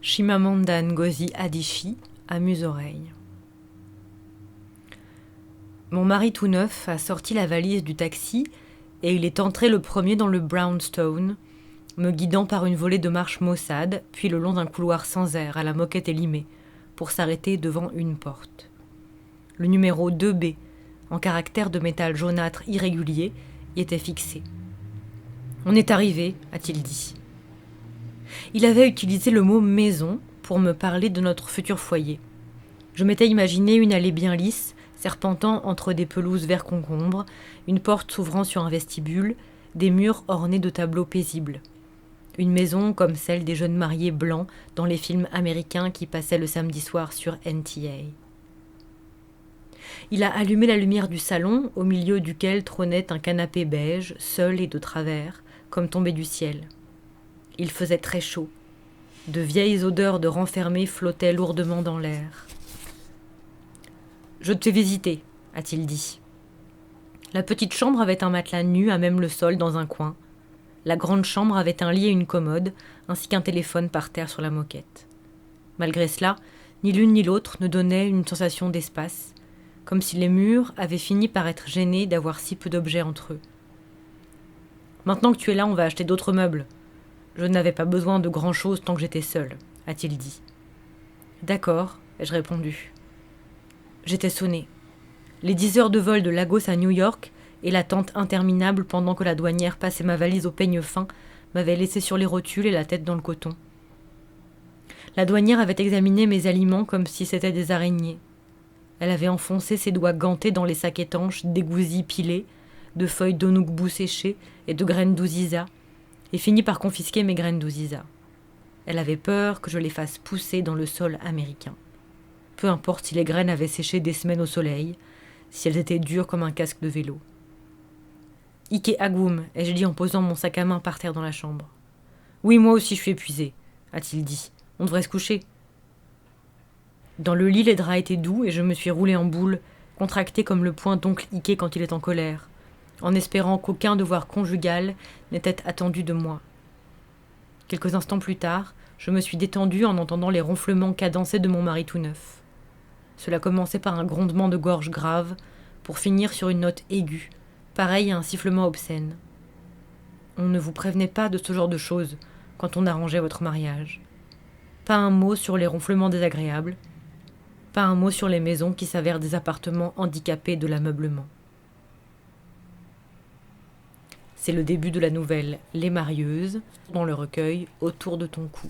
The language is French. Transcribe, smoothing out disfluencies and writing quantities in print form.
Chimamanda Ngozi Adichie, amuse-oreille. Mon mari tout neuf a sorti la valise du taxi et il est entré le premier dans le brownstone, me guidant par une volée de marches maussades, puis le long d'un couloir sans air à la moquette élimée, pour s'arrêter devant une porte. Le numéro 2B, en caractères de métal jaunâtre irrégulier, y était fixé. « On est arrivé », a-t-il dit. Il avait utilisé le mot « maison » pour me parler de notre futur foyer. Je m'étais imaginé une allée bien lisse, serpentant entre des pelouses vert concombre, une porte s'ouvrant sur un vestibule, des murs ornés de tableaux paisibles. Une maison comme celle des jeunes mariés blancs dans les films américains qui passaient le samedi soir sur NTA. Il a allumé la lumière du salon, au milieu duquel trônait un canapé beige, seul et de travers, comme tombé du ciel. Il faisait très chaud. De vieilles odeurs de renfermés flottaient lourdement dans l'air. « Je te fais visiter », a-t-il dit. La petite chambre avait un matelas nu à même le sol dans un coin. La grande chambre avait un lit et une commode, ainsi qu'un téléphone par terre sur la moquette. Malgré cela, ni l'une ni l'autre ne donnait une sensation d'espace, comme si les murs avaient fini par être gênés d'avoir si peu d'objets entre eux. « Maintenant que tu es là, on va acheter d'autres meubles. Je n'avais pas besoin de grand-chose tant que j'étais seule, a-t-il dit. « D'accord, ai-je répondu. J'étais sonnée. Les 10 heures de vol de Lagos à New York et l'attente interminable pendant que la douanière passait ma valise au peigne fin m'avaient laissé sur les rotules et la tête dans le coton. La douanière avait examiné mes aliments comme si c'étaient des araignées. Elle avait enfoncé ses doigts gantés dans les sacs étanches d'égousis pilés, de feuilles d'onougbout séchées et de graines d'ouziza, et fini par confisquer mes graines d'ouziza. Elle avait peur que je les fasse pousser dans le sol américain. Peu importe si les graines avaient séché des semaines au soleil, si elles étaient dures comme un casque de vélo. « Ike Agum », ai-je dit en posant mon sac à main par terre dans la chambre. « Oui, moi aussi je suis épuisée », a-t-il dit. « On devrait se coucher. » Dans le lit, les draps étaient doux et je me suis roulée en boule, contractée comme le poing d'oncle Ike quand il est en colère, en espérant qu'aucun devoir conjugal n'était attendu de moi. Quelques instants plus tard, je me suis détendue en entendant les ronflements cadencés de mon mari tout neuf. Cela commençait par un grondement de gorge grave, pour finir sur une note aiguë, pareille à un sifflement obscène. On ne vous prévenait pas de ce genre de choses quand on arrangeait votre mariage. Pas un mot sur les ronflements désagréables, pas un mot sur les maisons qui s'avèrent des appartements handicapés de l'ameublement. C'est le début de la nouvelle Les Marieuses, dans le recueil Autour de ton cou.